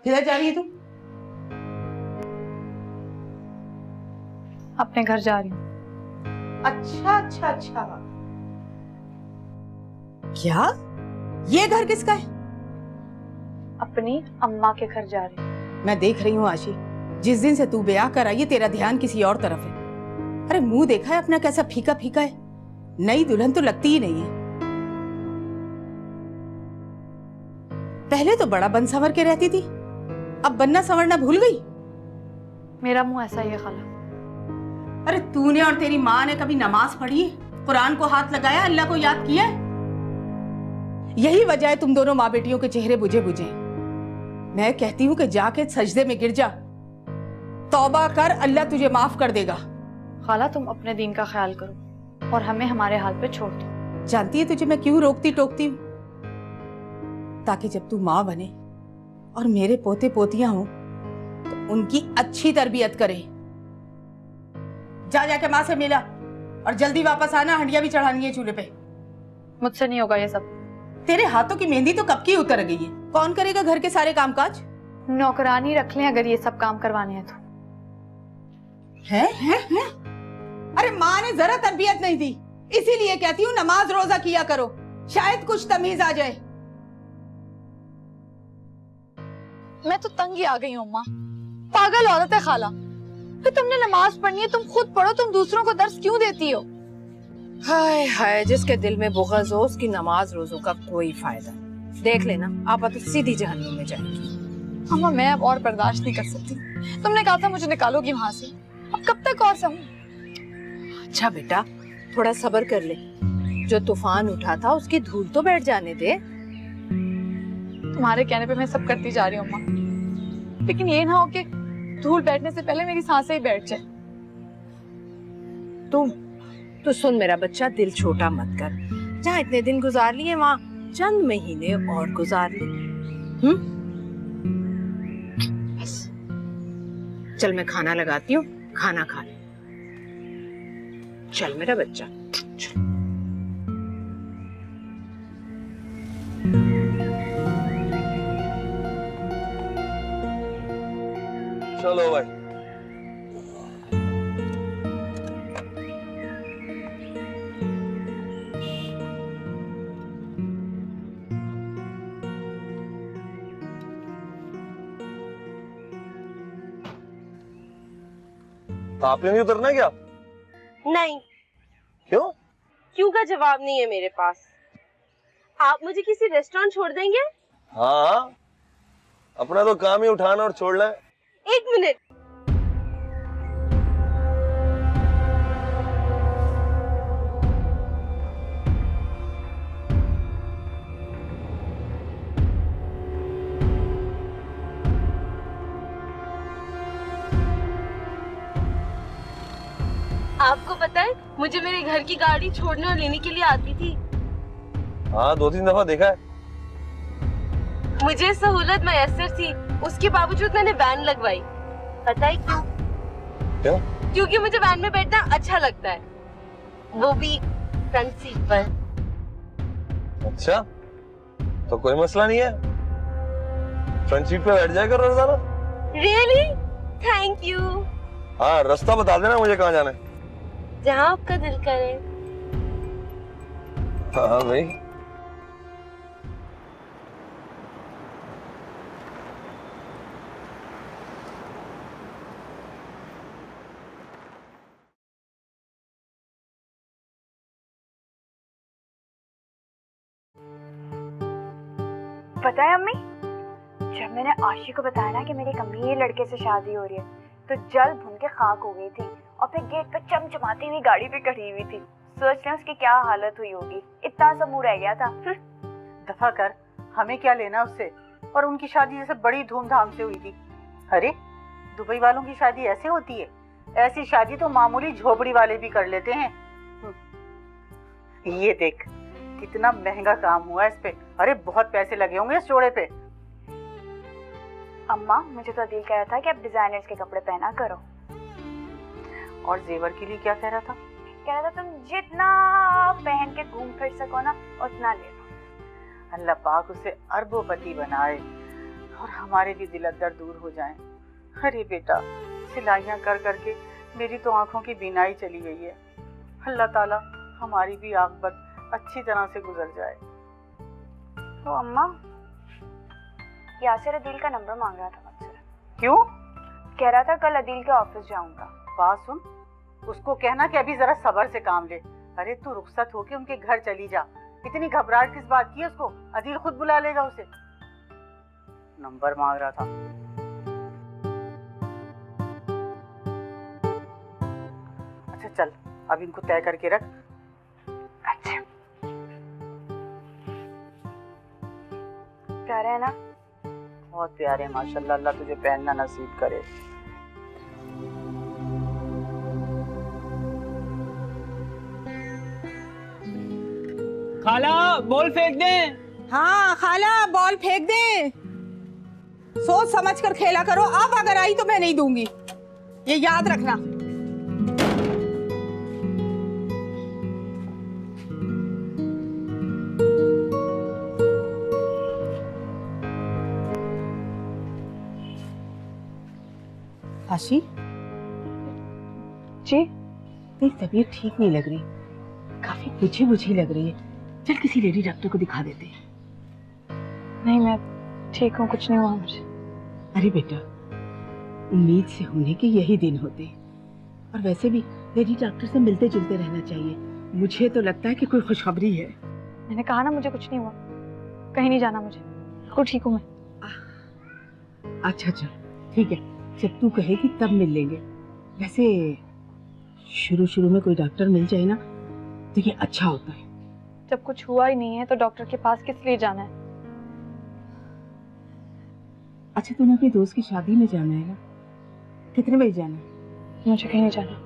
किधर जा रही है तू? अपने घर जा रही हूँ। अच्छा अच्छा अच्छा, क्या ये घर किसका है? अपनी अम्मा के घर जा रही हूँ। मैं देख रही हूँ आशी, जिस दिन से तू ब्याह कर आई है तेरा ध्यान किसी और तरफ है। अरे मुंह देखा है अपना कैसा फीका फीका है, नई दुल्हन तो लगती ही नहीं है। पहले तो बड़ा बन संवर के रहती थी, अब बनना संवरना भूल गई। मेरा मुंह ऐसा ही है खाला। अरे तूने और तेरी माँ ने कभी नमाज पढ़ी है, कुरान को हाथ लगाया, अल्लाह को याद किया है? यही वजह है तुम दोनों माँ बेटियों के चेहरे बुझे बुझे। मैं कहती हूँ कि जाके सजदे में गिर जा, तौबा कर, अल्लाह तुझे माफ कर देगा। खाला तुम अपने दीन का ख्याल करो और हमें हमारे हाल पे छोड़ दो। जानती है तुझे मैं क्यों रोकती टोकती हूँ? ताकि जब तू माँ बने और मेरे पोते पोतियां हों तो उनकी अच्छी तरबियत करे। जा जाके माँ से मिला और जल्दी वापस आना, हंडिया भी चढ़ानी है चूल्हे पे। मुझसे नहीं होगा ये सब। तेरे हाथों की मेहंदी तो कब की उतर गई है, कौन करेगा घर के सारे कामकाज? नौकरानी रख लें अगर ये सब काम करवाने हैं तो। है? अरे माँ ने जरा तरबियत नहीं दी, इसीलिए कहती हूँ नमाज रोजा किया करो, शायद कुछ तमीज आ जाए। मैं तो तंग ही आ गई हूँ अम्मा, पागल औरत है खाला। फिर तुमने नमाज पढ़नी है, तुम खुद पढ़ो, तुम दूसरों को दर्स क्यों देती हो? हाय हाय, जिसके दिल में बुग़्ज़ हो उसकी नमाज रोजों का कोई फायदा। देख लेना आपा तो सीधी जहन्नुम में जाएगी। अम्मा मैं अब और बर्दाश्त नहीं कर सकती। तुमने कहा था मुझे निकालोगी वहां से, अब कब तक और सहूं? अच्छा बेटा, थोड़ा सब्र कर ले, जो तूफान उठा था उसकी धूल तो बैठ जाने दे। तुम्हारे कहने पे मैं सब करती जा रही हूँ अम्मा, लेकिन ये ना हो कि धूल बैठने से पहले मेरी सांसें ही बैठ जाए। तू सुन मेरा बच्चा, दिल छोटा मत कर। जहाँ इतने दिन गुजार लिए वहाँ चंद महीने और गुजार ले। बस चल मैं खाना लगाती हूँ, खाना खा ले। चल मेरा बच्चा चल। चलो भाई। आपने नहीं उतरना क्या? नहीं। क्यों? क्यों का जवाब नहीं है मेरे पास। आप मुझे किसी रेस्टोरेंट छोड़ देंगे? हाँ, अपना तो काम ही उठाना और छोड़ना है। एक मिनट। आपको पता है मुझे मेरे घर की गाड़ी छोड़ने और लेने के लिए आती थी। हाँ, 2-3 दफा देखा है। मुझे सहूलत मैसर थी, उसके बावजूद मैंने वैन लगवाई। पता है क्यों? क्यों? क्योंकि मुझे वैन में बैठना अच्छा लगता है, वो भी फ्रंट सीट पर। अच्छा, तो कोई मसला नहीं है, फ्रंट सीट पे बैठ जाया करो रोजाना। रियली? Thank you. हाँ, रास्ता बता देना मुझे कहाँ जाना है। जहाँ आपका दिल करे। हाँ भाई। पता है अम्मी, जब मैंने आशी को बताया ना कि मेरी अमीर लड़के से शादी हो रही है, तो जल भुन के खाक हो गई थी और फिर गेट पे चमचमाती हुई गाड़ी भी खड़ी हुई थी। सोच लें उसकी क्या हालत हुई होगी, इतना सा मुंह रह गया था। दफा कर, हमें क्या लेना उससे। और उनकी शादी जैसे बड़ी धूमधाम से हुई थी। अरे दुबई वालों की शादी ऐसे होती है? ऐसी शादी तो मामूली झोपड़ी वाले भी कर लेते हैं। ये देख कितना महंगा काम हुआ इस पे। अरे बहुत पैसे लगे होंगे इस जोड़े पे। अम्मा मुझे तो दिल कह रहा था कि अब डिजाइनर्स के कपड़े पहना करो। और जेवर के लिए क्या कह रहा था? कह रहा था तुम जितना पहन के घूम फिर सको ना उतना ले लो। अल्लाह पाक उसे अरबोपति बनाए। और हमारे भी दिल दर्द दूर हो जाएं। अरे बेटा, सिलाइयाँ कर करके मेरी तो आंखों की बीनाई चली गई है। अल्लाह ताला हमारी भी आकबत अच्छी तरह से गुजर जाए। तो अम्मा, यासिर अदील का नंबर मांग रहा था मुझसे। क्यों? कह रहा था कल अदील के ऑफिस जाऊंगा। बात सुन, उसको कहना कि अभी जरा सब्र से काम ले। अरे तू रुखसत होके उनके घर चली जा। इतनी घबराहट किस बात की है उसको? अदील खुद बुला लेगा उसे। नंबर मांग रहा था। अच्छा चल, अब इनको तय करके रख। अच्छा, प्यारे है ना? बहुत प्यारे माशाल्लाह, अल्लाह तुझे पहनना नसीब करे। खाला बॉल फेंक दे। हाँ खाला, बॉल फेंक दे। सोच समझ कर खेला करो, अब अगर आई तो मैं नहीं दूंगी, ये याद रखना। आशी जी? तेरी तबीयत ठीक नहीं लग रही, काफी बुझी बुझी लग रही है। चल किसी लेडी डॉक्टर को दिखा देते हैं। नहीं, मैं ठीक हूँ, कुछ नहीं हुआ मुझे। अरे बेटा, उम्मीद से होने के यही दिन होते हैं, और वैसे भी लेडी डॉक्टर से मिलते जुलते रहना चाहिए। मुझे तो लगता है कि कोई खुशखबरी है। मैंने कहा ना मुझे कुछ नहीं हुआ, कहीं नहीं जाना मुझे, बिल्कुल ठीक हूँ मैं। अच्छा चल ठीक है, जब तू कहेगी तब मिल लेंगे। वैसे शुरू शुरू में कोई डॉक्टर मिल जाए ना तो ये अच्छा होता है। जब कुछ हुआ ही नहीं है तो डॉक्टर के पास किस लिए जाना है? अच्छा तूने अपनी दोस्त की शादी में जाना है ना? कितने बजे जाना है? मुझे कहीं नहीं जाना।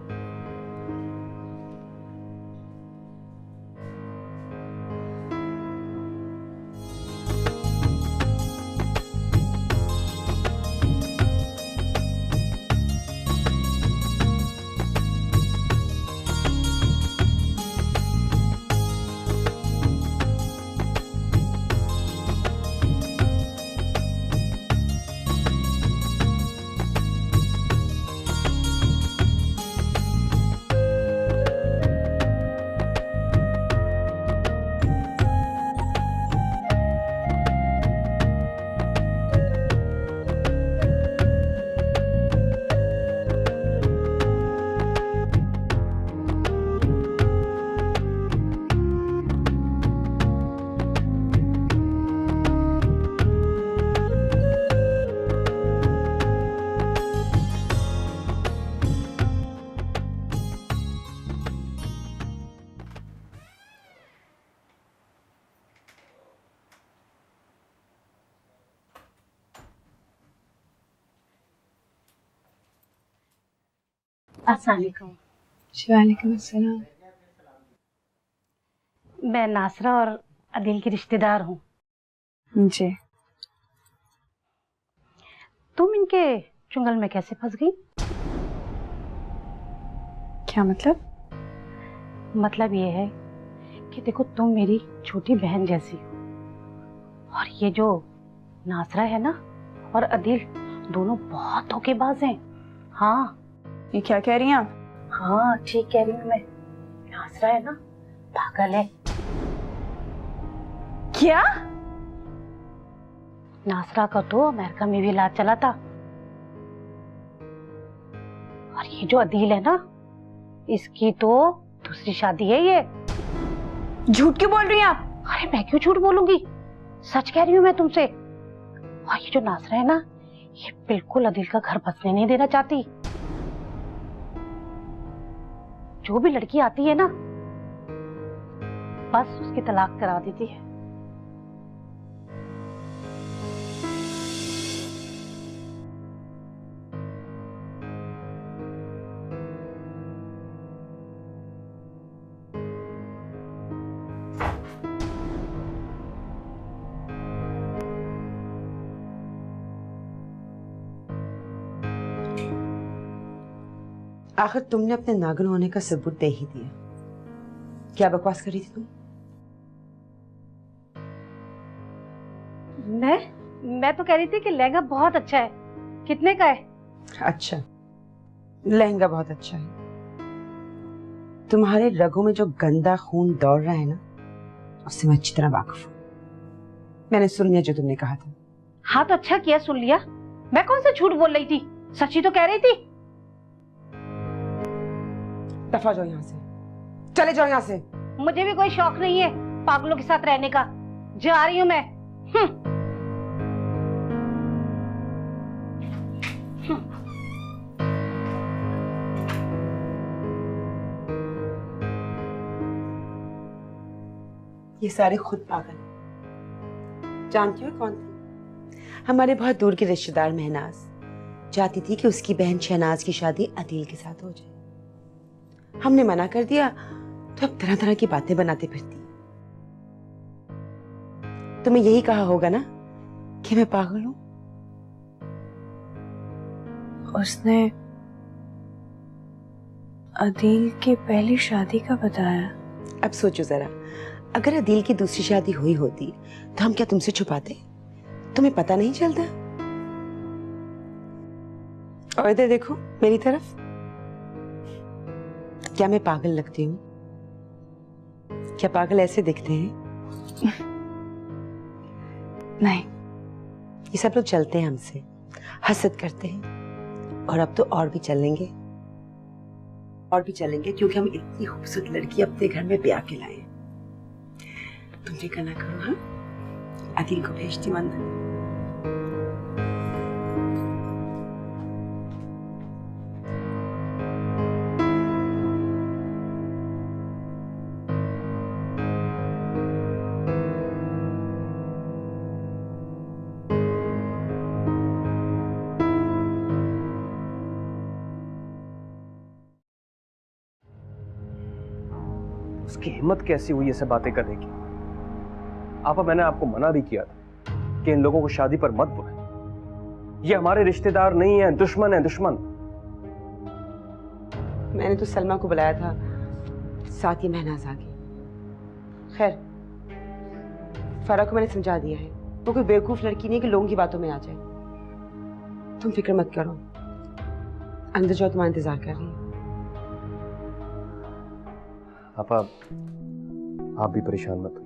वालेकुम अस्सलाम। मैं नासरा और अदील की रिश्तेदार हूँ। जी। तुम इनके चुंगल में कैसे फंस गई? क्या मतलब? मतलब ये है कि देखो, तुम मेरी छोटी बहन जैसी हो, और ये जो नासरा है ना और अदील, दोनों बहुत धोखेबाज हैं। हाँ। ये क्या कह रही हैं आप? हाँ ठीक कह रही हूँ मैं। नासरा है ना, पागल है। क्या? नासरा का तो अमेरिका में भी इलाज चला था, और ये जो अदील है ना, इसकी तो दूसरी शादी है ये। झूठ क्यों बोल रही हैं आप? अरे मैं क्यों झूठ बोलूंगी, सच कह रही हूँ मैं तुमसे। और ये जो नासरा है ना, ये बिल्कुल अदील का घर बसने नहीं देना चाहती। जो भी लड़की आती है ना, बस उसकी तलाक करा देती है। आखिर तुमने अपने नागन होने का सबूत दे ही दिया। क्या बकवास करी थी तुम? मैं तो कह रही थी कि लहंगा बहुत अच्छा है। कितने का है? अच्छा, लहंगा बहुत अच्छा है। तुम्हारे रगों में जो गंदा खून दौड़ रहा है ना, उससे मैं अच्छी तरह वाकिफ हूँ। मैंने सुन लिया जो तुमने कहा था। हाँ तो अच्छा किया, सुन लिया। मैं कौन सा झूठ बोल रही थी, सच्ची तो कह रही थी। दफा जाओ यहाँ से, चले जाओ यहाँ से। मुझे भी कोई शौक नहीं है पागलों के साथ रहने का। जा रही हूँ मैं। ये सारे खुद पागल हैं। जानती हो कौन थी? हमारे बहुत दूर के रिश्तेदार महनाज चाहती थी कि उसकी बहन शहनाज की शादी अदील के साथ हो जाए। हमने मना कर दिया तो अब तरह तरह की बातें बनाते फिरती। तुम्हें यही कहा होगा ना कि मैं पागल हूं। उसने अदील की पहली शादी का बताया। अब सोचो जरा, अगर अदील की दूसरी शादी हुई होती तो हम क्या तुमसे छुपाते? तुम्हें पता नहीं चलता? और इधर देखो मेरी तरफ। क्या मैं पागल लगती हूँ? क्या पागल ऐसे दिखते हैं? नहीं। ये सब लोग चलते हैं हमसे, हसद करते हैं, और अब तो और भी चलेंगे, और भी चलेंगे, क्योंकि हम इतनी खूबसूरत लड़की अपने घर में ब्याह के लाए। तुम फिक्र ना करो। हाँ, अदील को भेजती हूँ अंदर। उसकी हिम्मत कैसी हुई ऐसे बातें करने की? आपा, मैंने आपको मना भी किया था कि इन लोगों को शादी पर मत बुलाएं। ये हमारे रिश्तेदार नहीं है, दुश्मन है, दुश्मन। मैंने तो सलमा को बुलाया था, साथ ही महनाज आ गई। खैर, फरा को मैंने समझा दिया है, वो कोई बेवकूफ लड़की नहीं कि लोगों की बातों में आ जाए। तुम फिक्र मत करो, अंदर जाओ, तुम्हारा इंतजार कर रही है। आपा, आप भी परेशान मत होइए।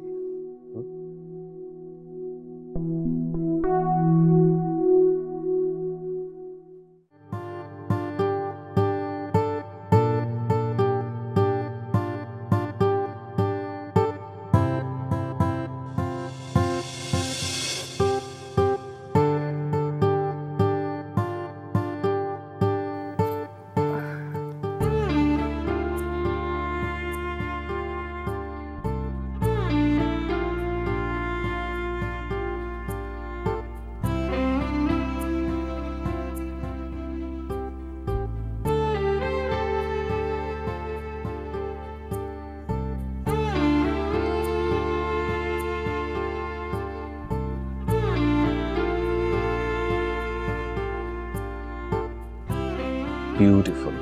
ब्यूटीफुल।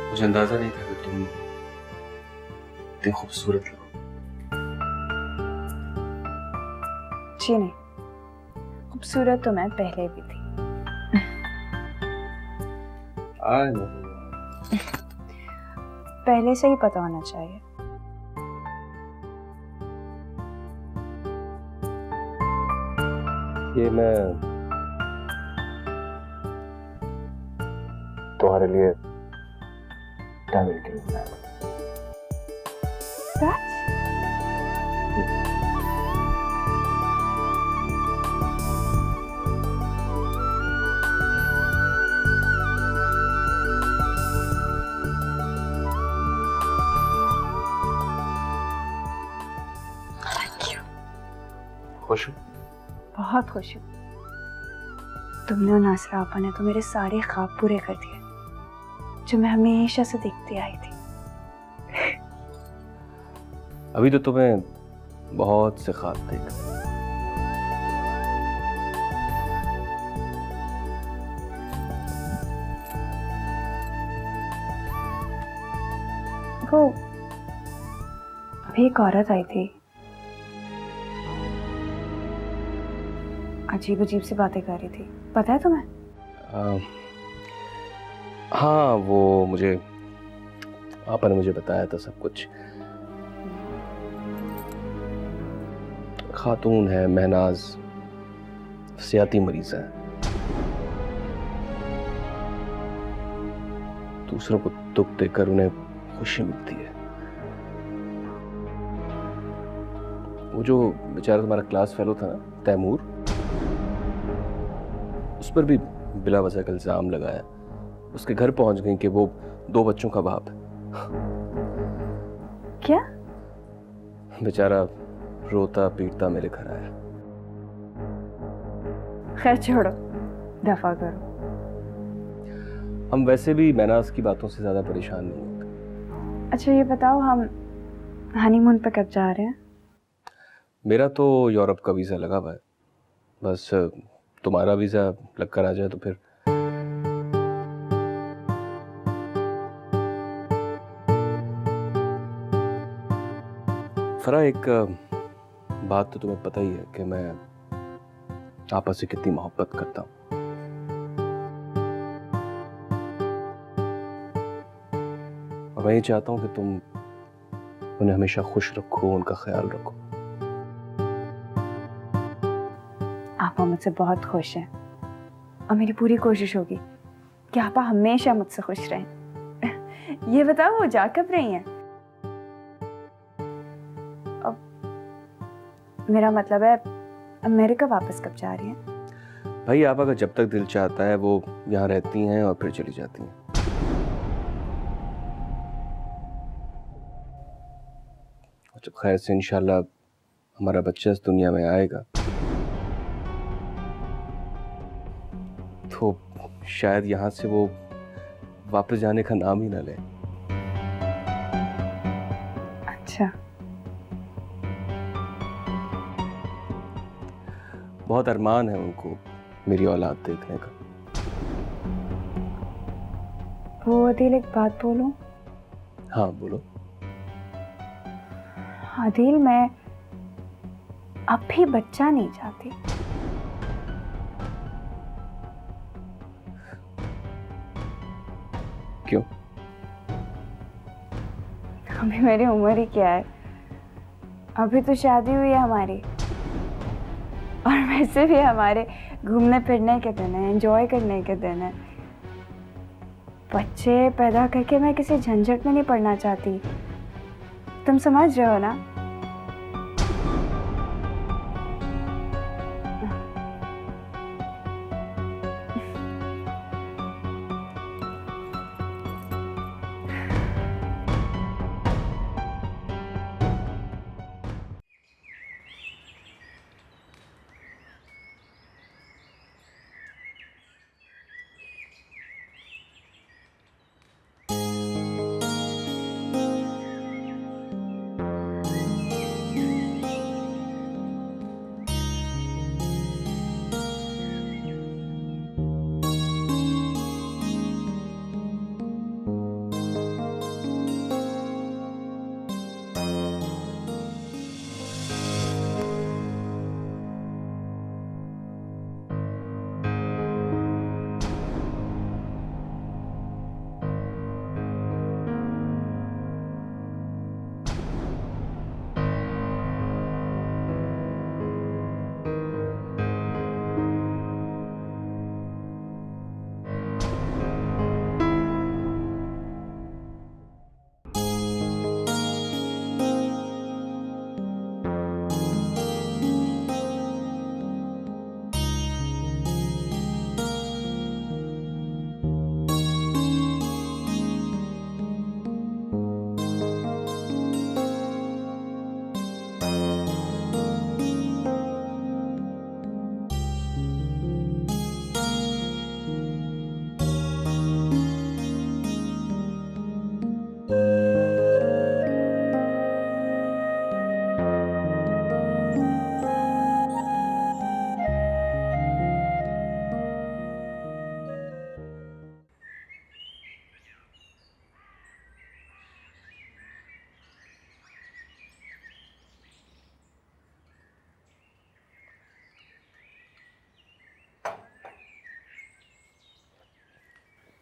मुझे अंदाजा नहीं था कि तुम इतनी खूबसूरत लगो। जी नहीं, खूबसूरत तो मैं पहले भी थी। पहले से ही पता होना चाहिए। ये मैं तुम्हारे लिए डायमंड के लिए खुश हूँ? बहुत खुश हूँ। तुमने और नासरा आपा ने तो मेरे सारे ख्वाब पूरे कर दिए जो मैं हमेशा से देखती आई थी। अभी तो तुम्हें बहुत से ख्वाब देख। वो अभी एक औरत आई थी, अजीब अजीब सी बातें कर रही थी, पता है तुम्हें? हाँ, वो मुझे आपा ने मुझे बताया था सब कुछ। खातून है, महनाज, सियाती मरीज है, दूसरों को दुख देकर उन्हें खुशी मिलती है। वो जो बेचारा तुम्हारा क्लास फेलो था ना, तैमूर, उस पर भी बिला वजह का इल्जाम लगाया। उसके घर पहुंच गई कि वो 2 बच्चों का बाप है। क्या? बेचारा रोता पीटता मेरे घर आया। खैर छोड़ो, दफा करो। हम वैसे भी महनाज की बातों से ज्यादा परेशान नहीं होते। अच्छा ये बताओ, हम हनीमून पे कब जा रहे हैं? मेरा तो यूरोप का वीजा लगा हुआ है, बस तुम्हारा वीजा लग कर आ जाए तो फिर। फरा, एक बात तो तुम्हें पता ही है कि मैं आपस से कितनी मोहब्बत करता हूँ। और मैं ये चाहता हूँ कि तुम उन्हें हमेशा खुश रखो, उनका ख्याल रखो। आपा मुझसे बहुत खुश हैं और मेरी पूरी कोशिश होगी कि आपा हमेशा मुझसे खुश रहें। ये बताओ, वो जा कब रही हैं? अब मेरा मतलब है, अमेरिका वापस कब जा रही हैं? भाई, आपा का जब तक दिल चाहता है वो यहाँ रहती हैं और फिर चली जाती हैं। और जब खैर से इंशाल्लाह हमारा बच्चा इस दुनिया में आएगा तो शायद यहाँ से वो वापस जाने का नाम ही ना ले। अच्छा, बहुत अरमान है उनको मेरी औलाद देखने का। वो अदील, एक बात बोलूं? हाँ बोलो। अदील, मैं अब भी बच्चा नहीं चाहती। क्यों? अभी मेरी उम्र ही क्या है? अभी तो शादी हुई है हमारी, और वैसे भी हमारे घूमने फिरने के दिन है, एंजॉय करने के दिन है। बच्चे पैदा करके मैं किसी झंझट में नहीं पड़ना चाहती। तुम समझ रहे हो ना?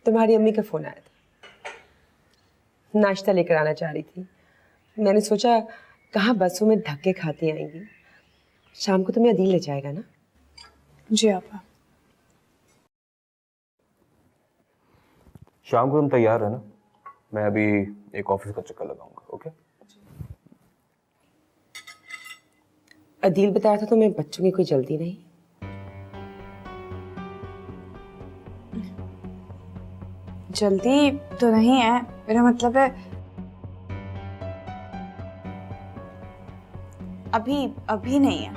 तुम्हारी अम्मी का फोन आया था, नाश्ता लेकर आना चाह रही थी। मैंने सोचा कहाँ बसों में धक्के खाती आएंगी, शाम को तुम्हें अदील ले जाएगा ना। जी आपा। शाम को तुम तैयार है ना? मैं अभी एक ऑफिस का चक्कर लगाऊंगा। ओके? अदील बता रहा था तुम्हें बच्चों की कोई जल्दी नहीं। जल्दी तो नहीं है, मेरा मतलब है अभी नहीं है।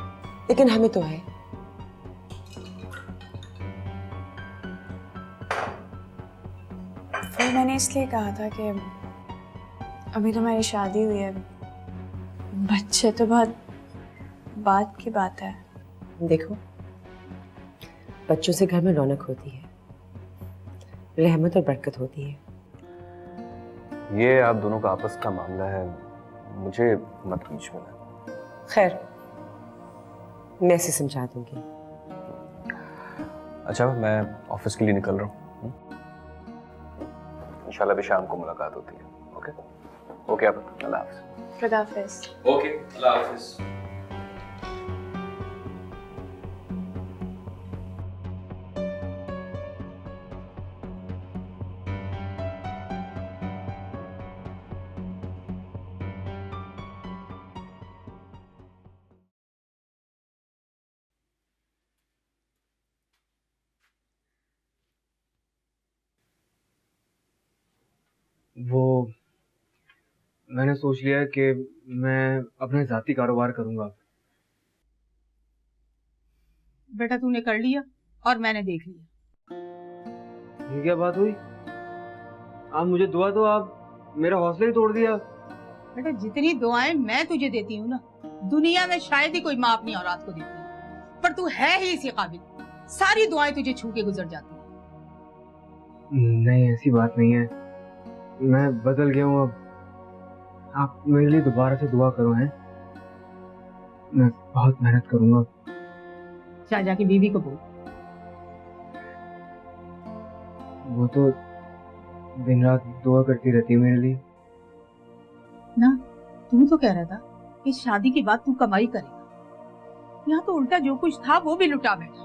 लेकिन हमें तो है। फिर मैंने इसलिए कहा था कि अभी तो मेरी शादी हुई है, बच्चे तो बहुत बात की बात है। देखो, बच्चों से घर में रौनक होती है, रहमत और बरकत होती है। ये आप दोनों का आपस का मामला है, मुझे मत बीच में लाना। खैर, मैं इसे समझा दूंगी। अच्छा, मैं ऑफिस के लिए निकल रहा हूँ। इंशाल्लाह भी शाम को मुलाकात होती है। ओके? ओके आप, अल्लाह हाफ़िज़। खुदा हाफ़िज़। ओके, अल्लाह हाफ़िज़। वो मैंने सोच लिया कि मैं अपना ज़ाती कारोबार करूंगा। बेटा तूने कर लिया और मैंने देख लिया। ये क्या बात हुई? आप मुझे दुआ दो, आप मेरा हौसला ही तोड़ दिया। बेटा जितनी दुआएं मैं तुझे देती हूँ ना, दुनिया में शायद ही कोई माँ अपनी औलाद को देती है, पर तू है ही इसी काबिल, सारी दुआएं तुझे छू के गुजर जाती हैं। नहीं, ऐसी बात नहीं है, मैं बदल गया हूँ। अब आप मेरे लिए दोबारा से दुआ करो। हैं, मैं बहुत मेहनत करूंगा। जा जाके बीवी को बोल। वो तो दिन रात दुआ करती रहती है मेरे लिए। ना तू तो कह रहा था कि शादी के बाद तू कमाई करेगा, यहाँ तो उल्टा जो कुछ था वो भी लुटा बैठा।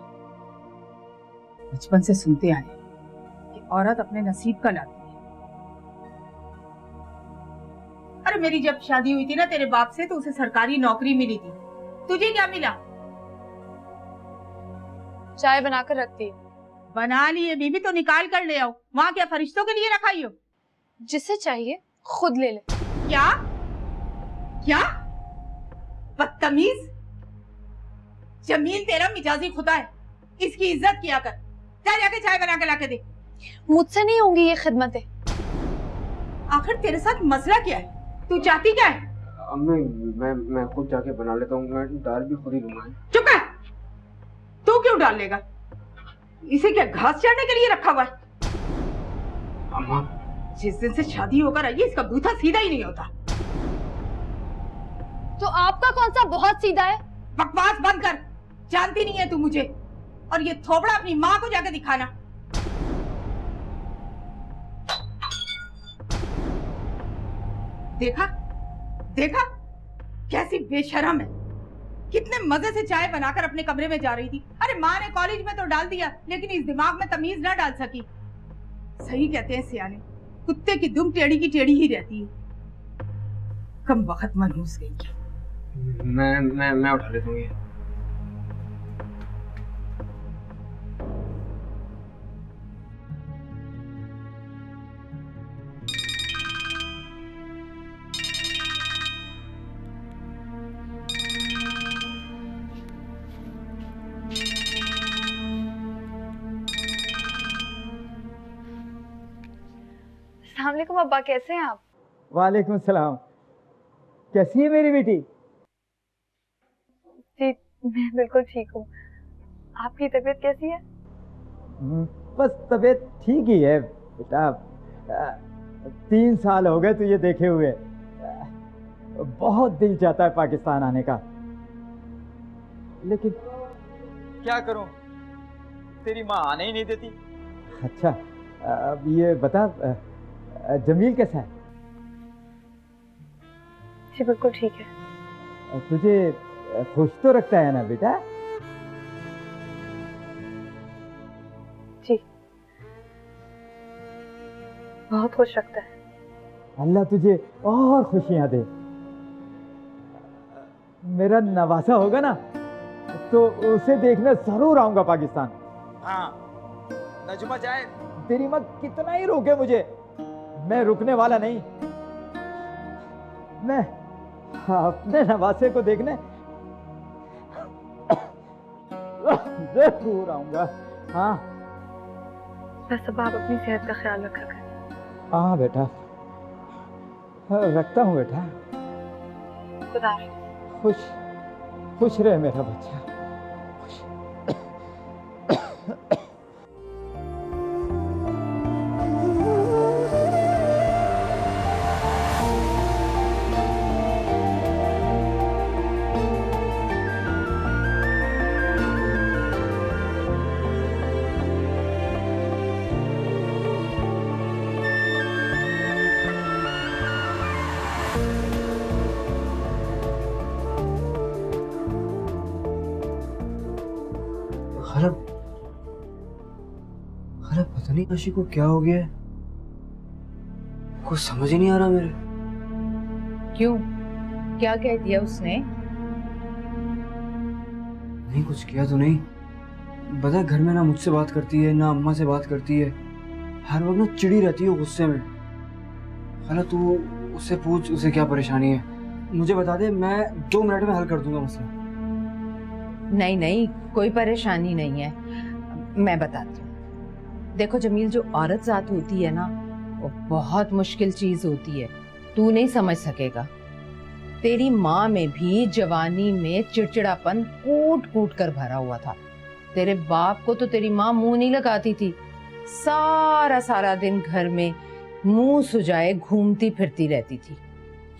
बचपन से सुनते आए कि औरत अपने नसीब का लाती है। अरे मेरी जब शादी हुई थी ना तेरे बाप से, तो उसे सरकारी नौकरी मिली थी, तुझे क्या मिला? चाय बनाकर रखती है। बना लिए बीबी तो निकाल कर ले आओ, वहाँ क्या फरिश्तों के लिए रखाई हो? जिसे चाहिए खुद ले ले। क्या क्या बदतमीज! जमील तेरा मिजाजी खुदा है, इसकी इज्जत किया कर। जा जाके चाय बना के लाके दे। मुझसे नहीं होंगी ये खिदमतें। आखिर तेरे साथ मसला क्या है? तू चाहती क्या है? अम्मी, मैं खुद जाके बना लेता हूँ, मैं दाल भी खुद ही लूंगा। चुप है, तू क्यों डाल लेगा? इसे क्या घास चाटने के लिए रखा हुआ है? अम्मा, जिस दिन से शादी होकर आई है, इसका बूथा सीधा ही नहीं होता। तो आपका कौन सा बहुत सीधा है? बकवास बंद कर, जानती नहीं है तू मुझे। और ये थोबड़ा अपनी माँ को जाकर दिखाना। देखा देखा कैसी बेशरम है, कितने मजे से चाय बनाकर अपने कमरे में जा रही थी। अरे माँ ने कॉलेज में तो डाल दिया, लेकिन इस दिमाग में तमीज ना डाल सकी। सही कहते हैं सियाने, कुत्ते की दुम टेढ़ी की टेढ़ी ही रहती है। कम वक्त मनहूस गई। मैं उठा लेता हूँ ये। अस्सलाम वालेकुम अब्बा, कैसे हैं आप? वालेकुम सलाम। कैसी है मेरी बेटी? जी मैं बिल्कुल ठीक हूँ। आपकी तबीयत कैसी है? बस तबीयत ठीक ही है बेटा। 3 साल हो गए तुझे देखे हुए। बहुत दिल चाहता है पाकिस्तान आने का, लेकिन क्या करूं, तेरी माँ आने ही नहीं देती। अच्छा, अब ये बता, जमील कैसा है? जी बिल्कुल ठीक है। तुझे खुश तो रखता है ना बेटा? जी बहुत खुश रखता है। अल्लाह तुझे और खुशियां दे। मेरा नवासा होगा ना तो उसे देखने जरूर आऊंगा पाकिस्तान। हाँ, नजमा जाए तेरी माँ कितना ही रोके मुझे, मैं रुकने वाला नहीं। मैं अपने नवासे को देखने जरूर आऊंगा। हाँ बस अब आप अपनी सेहत का ख्याल रखा करें। हाँ बेटा, रखता हूँ बेटा। खुदा खुश खुश रहे मेरा बच्चा। अरे पता नहीं आशी को क्या हो गया है, कुछ समझ ही नहीं आ रहा मेरे। क्यों, क्या कह दिया उसने? नहीं कुछ किया तो नहीं, बता घर में ना मुझसे बात करती है ना अम्मा से बात करती है, हर वक्त ना चिड़ी रहती है गुस्से में। खाला तू उससे पूछ उसे क्या परेशानी है, मुझे बता दे, मैं 2 मिनट में हल कर दूंगा मसला। नहीं नहीं, कोई परेशानी नहीं है, मैं बताती हूँ। देखो जमील, जो औरत जात होती है ना वो बहुत मुश्किल चीज होती है, तू नहीं समझ सकेगा। तेरी माँ में भी जवानी में चिड़चिड़ापन कूट कूट कर भरा हुआ था। तेरे बाप को तो तेरी माँ मुंह नहीं लगाती थी, सारा सारा दिन घर में मुंह सुजाए घूमती फिरती रहती थी।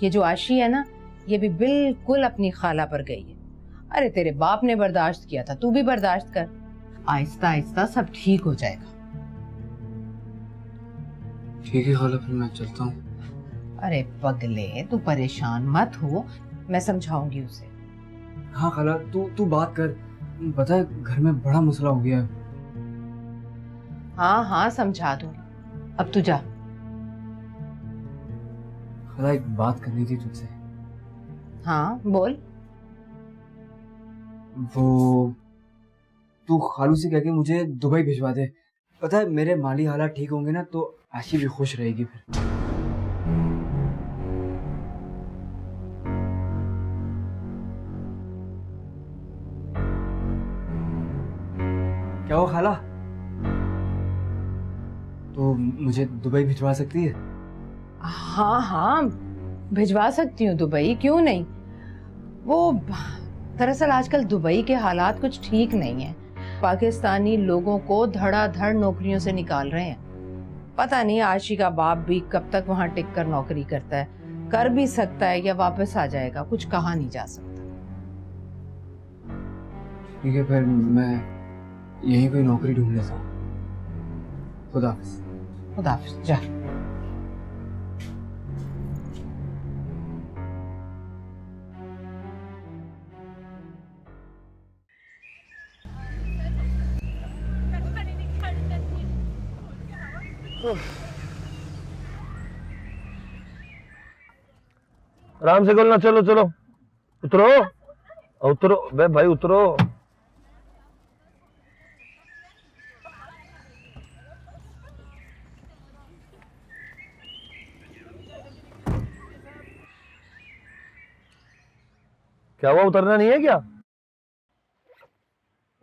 ये जो आशी है ना, ये भी बिल्कुल अपनी खाला पर गई है। अरे तेरे बाप ने बर्दाश्त किया था, तू भी बर्दाश्त कर, आहिस्ता आहिस्ता सब ठीक हो जाएगा। ठीक है खाला, फिर मैं चलता हूँ। अरे पगले, तू परेशान मत हो, मैं समझाऊंगी उसे। हाँ खाला, तू बात कर, पता है घर में बड़ा मसला हो गया है। हाँ हाँ समझा दूंगी, अब तू जा। खाला एक बात करनी थी तुझसे। हाँ बोल। वो तू खालू से कह के मुझे दुबई भिजवा दे। पता है मेरे माली हालात ठीक होंगे ना तो आशी भी खुश रहेगी। फिर क्या हो खाला, तो मुझे दुबई भिजवा सकती है? हाँ हाँ भिजवा सकती हूँ दुबई, क्यों नहीं। वो दरअसल आजकल दुबई के हालात कुछ ठीक नहीं है, पाकिस्तानी लोगों को धड़ाधड़ नौकरियों से निकाल रहे हैं। पता नहीं आशी का बाप भी कब तक वहां टिक कर नौकरी करता है, कर भी सकता है या वापस आ जाएगा, कुछ कहा नहीं जा सकता। ठीक है, फिर मैं यहीं कोई नौकरी ढूंढ लेता हूँ। खुदा हाफिज। खुदा हाफिज, जा। आराम से बोलना, चलो चलो उतरो उतरो बे भाई उतरो। क्या हुआ, उतरना नहीं है क्या?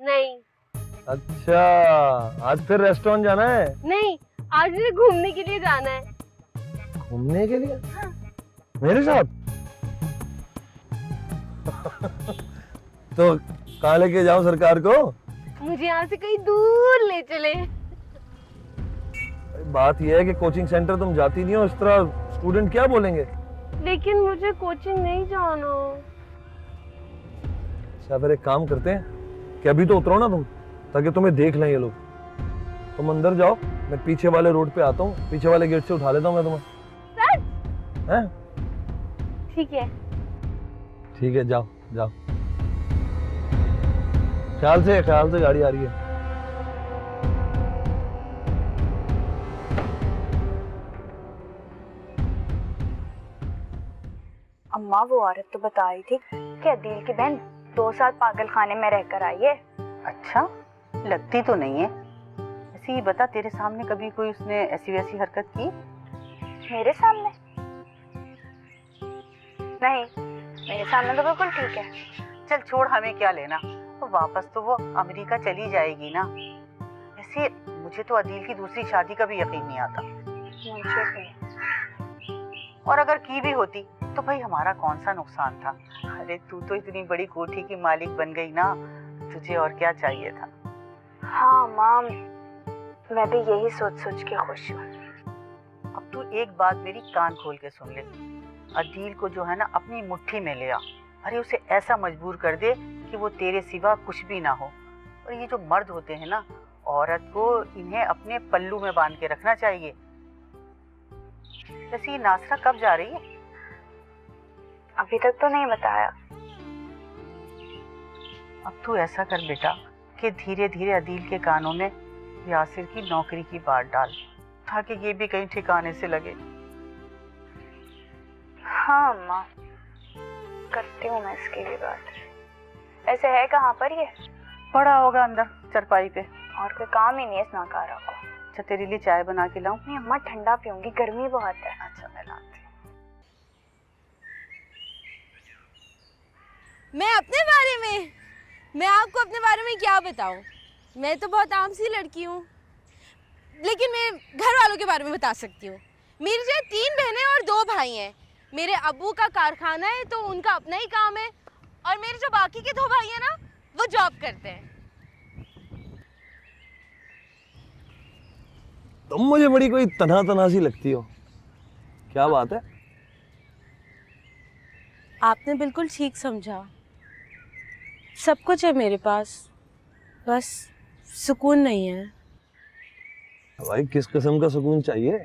नहीं। अच्छा, आज फिर रेस्टोरेंट जाना है? नहीं, आज मुझे घूमने के लिए जाना है। घूमने के लिए? मेरे साथ? तो कहाँ लेके जाऊं सरकार को? मुझे यहाँ से कहीं दूर ले चले। बात यह है कि कोचिंग सेंटर तुम जाती नहीं हो, इस तरह स्टूडेंट क्या बोलेंगे? लेकिन मुझे कोचिंग नहीं जाना। अच्छा फिर एक काम करते हैं कि अभी तो उतरो ना तुम, ताकि तुम्हें देख लें ये लोग। तुम अंदर जाओ, मैं पीछे वाले रोड पे आता हूँ, पीछे वाले गेट से उठा लेता हूँ मैं तुम्हें। हैं? ठीक है। ठीक है, जाओ जाओ। ख्याल से गाड़ी आ रही है। अम्मा वो औरत तो बता रही थी कि अदील की बहन 2 साल पागल खाने में रहकर आई है। अच्छा, लगती तो नहीं है। ऐसे ही बता, तेरे सामने कभी कोई उसने ऐसी वैसी हरकत की? मेरे सामने? नहीं, मेरे सामने तो बिल्कुल ठीक है। चल छोड़, हमें क्या लेना, तो वापस तो वो अमेरिका चली जाएगी ना। वैसे मुझे तो अदील की दूसरी शादी का भी यकीन नहीं आता। मुझे भी। और अगर की भी होती तो भाई हमारा कौन सा नुकसान था। अरे तू तो इतनी बड़ी कोठी की मालिक बन गई ना, तुझे और क्या चाहिए था। हाँ माम, मैं भी यही सोच सोच के खुश हूँ। अब तू एक बात मेरी कान खोल के सुन ले, अदील को जो है ना अपनी मुट्ठी में ले आ। अरे उसे ऐसा मजबूर कर दे कि वो तेरे सिवा कुछ भी ना हो। और ये जो मर्द होते हैं ना, औरत को इन्हें अपने पल्लू में बांध के रखना चाहिए। वैसे ये नासरा कब जा रही है? अभी तक तो नहीं बताया। अब तू ऐसा कर बेटा कि धीरे धीरे अदील के कानों में यासिर की नौकरी की बात डाल, ताकि ये भी कहीं ठिकाने से लगे। हाँ माँ, करती हूँ मैं इसकी भी बात। ऐसे है कहाँ पर ये? पड़ा होगा अंदर चरपाई पे। और कोई काम ही नहीं है इस नाकारा को। अच्छा, तेरे लिए चाय बना के लाऊं? नहीं अम्मा, ठंडा पीऊंगी, गर्मी बहुत है। अच्छा, मैं लाती। मैं अपने बारे में, मैं आपको अपने बारे में क्या बताऊं? मैं तो बहुत आम सी लड़की हूँ, लेकिन मैं घर वालों के बारे में बता सकती हूँ। मेरी जो 3 बहनें और 2 भाई हैं। मेरे अब्बू का कारखाना है तो उनका अपना ही काम है, और मेरे जो बाकी के 2 भाई हैं ना, वो जॉब करते हैं। तुम मुझे बड़ी कोई तना सी लगती हो, क्या बात है? आपने बिल्कुल ठीक समझा। सब कुछ है मेरे पास, बस सुकून नहीं है। भाई किस किस्म का सुकून चाहिए?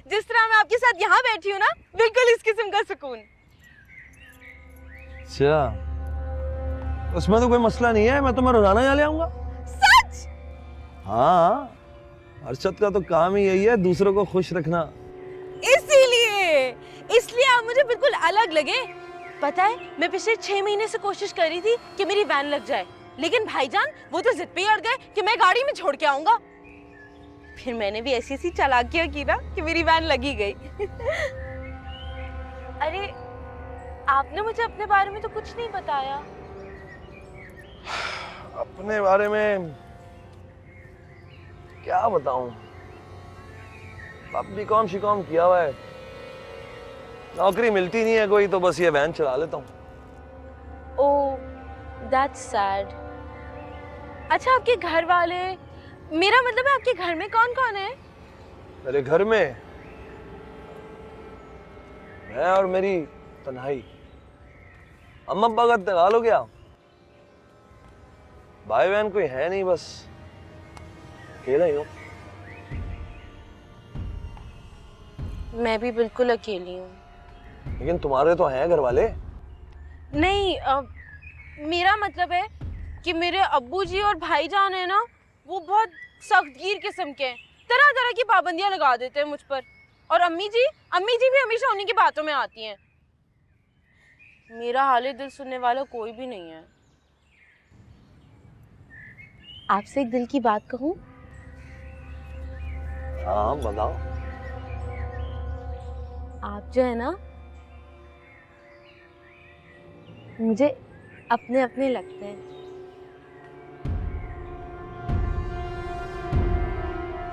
जिस तरह मैं आपके साथ यहाँ बैठी हूँ ना, बिल्कुल इस किस्म का सुकून। अच्छा, उसमें तो कोई मसला नहीं है, मैं तुम्हें रोजाना यहाँ ले आऊंगा। सच? हाँ, अरशद का तो काम ही यही है, दूसरों को खुश रखना। इसलिए आप मुझे बिल्कुल अलग लगे। पता है, मैं पिछले 6 महीने से कोशिश कर रही थी कि मेरी वैन लग जाए, लेकिन भाईजान वो तो जिद पे ही अड़ गए कि मैं गाड़ी में छोड़ के आऊंगा। फिर मैंने भी ऐसी चालाकियां की ना कि मेरी वैन लगी गई। अरे आपने मुझे अपने बारे में तो कुछ नहीं बताया। अपने बारे में क्या बताऊं? अब बीकॉम शिकॉम किया हुआ है, नौकरी मिलती नहीं है कोई, तो बस ये वैन चला लेता हूँ। ओह, दैट्स सैड। अच्छा, आपके घर वाले, मेरा मतलब है आपके घर में कौन कौन है? मेरे घर में मैं और मेरी तन्हाई। अम्मा अब्बा का इंतकाल हो गया, भाई बहन कोई है नहीं, बस अकेला ही हूँ। मैं भी बिल्कुल अकेली हूँ। लेकिन तुम्हारे तो हैं घर वाले। नहीं, मेरा मतलब है कि मेरे अब्बूजी और भाईजान है ना, वो बहुत सख्तगीर किस्म के हैं, तरह तरह की पाबंदियां लगा देते हैं मुझ पर। और अम्मी जी भी हमेशा उन्हीं की बातों में आती हैं। मेरा हाल दिल सुनने वाला कोई भी नहीं है। आपसे एक दिल की बात कहूँ? हाँ बताओ। आप जो है ना, मुझे अपने अपने लगते हैं।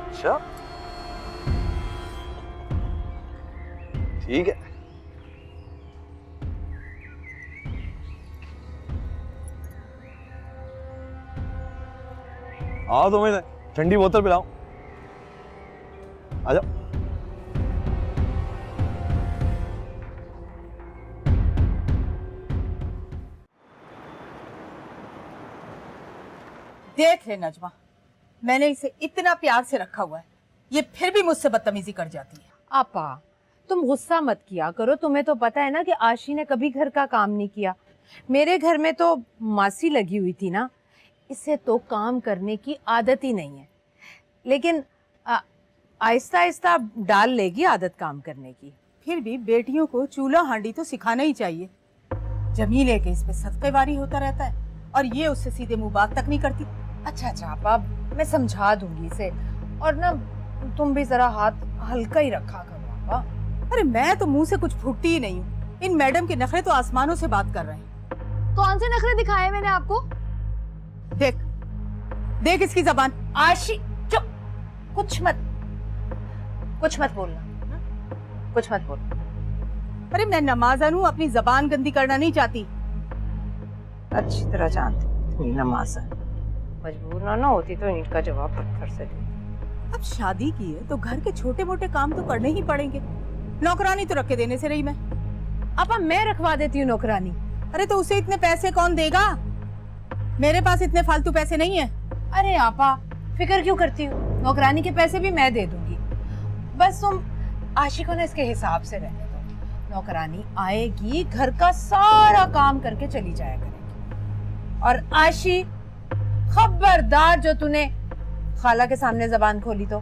अच्छा, ठीक है। आओ, तुम्हें ठंडी बोतल पिलाओ, आ जाओ। देख ले नजमा, मैंने इसे इतना प्यार से रखा हुआ है, ये फिर भी मुझसे बदतमीजी कर जाती है। आपा तुम गुस्सा मत किया करो, तुम्हें तो पता है ना कि आशी ने कभी घर का काम नहीं किया। मेरे घर में तो मासी लगी हुई थी ना, इसे तो काम करने की आदत ही नहीं है, लेकिन आहिस्ता आहिस्ता डाल लेगी आदत काम करने की। फिर भी बेटियों को चूल्हा हांडी तो सिखाना ही चाहिए। जमील है कि इस पे सदकेवारी होता रहता है और ये उससे सीधे मुंह बात तक नहीं करती। अच्छा अच्छा आपा, मैं समझा दूंगी इसे, और ना तुम भी जरा हाथ हल्का ही रखा करो आपा। अरे मैं तो मुंह से कुछ फूटती ही नहीं हूँ, इन मैडम के नखरे तो आसमानों से बात कर रहे हैं। कौन से नखरे दिखाए मैंने आपको? देख देख इसकी जबान। आशी चुप, कुछ मत बोलना, कुछ मत बोलना। अरे मैं नमाज़न हूँ, अपनी जबान गंदी करना नहीं चाहती। अच्छी तरह जानती इतनी नमाज़न, मजबूर ना होती तो ईंट का जवाब पत्थर से दे। अब शादी की है तो घर के छोटे मोटे काम तो करने ही पड़ेंगे। नौकरानी तो रख के देने से रही मैं। आपा मैं रखवा देती हूँ नौकरानी। अरे तो उसे इतने पैसे कौन देगा? मेरे पास इतने फालतू पैसे नहीं है। अरे आपा फिक्र क्यों करती हूँ, नौकरानी के पैसे भी मैं दे दूंगी, बस तुम आशी को ना इसके हिसाब से रहने दो। नौकरानी आएगी, घर का सारा काम करके चली जाया करेगी। और आशी खबरदार, जो तूने खाला के सामने जबान खोली तो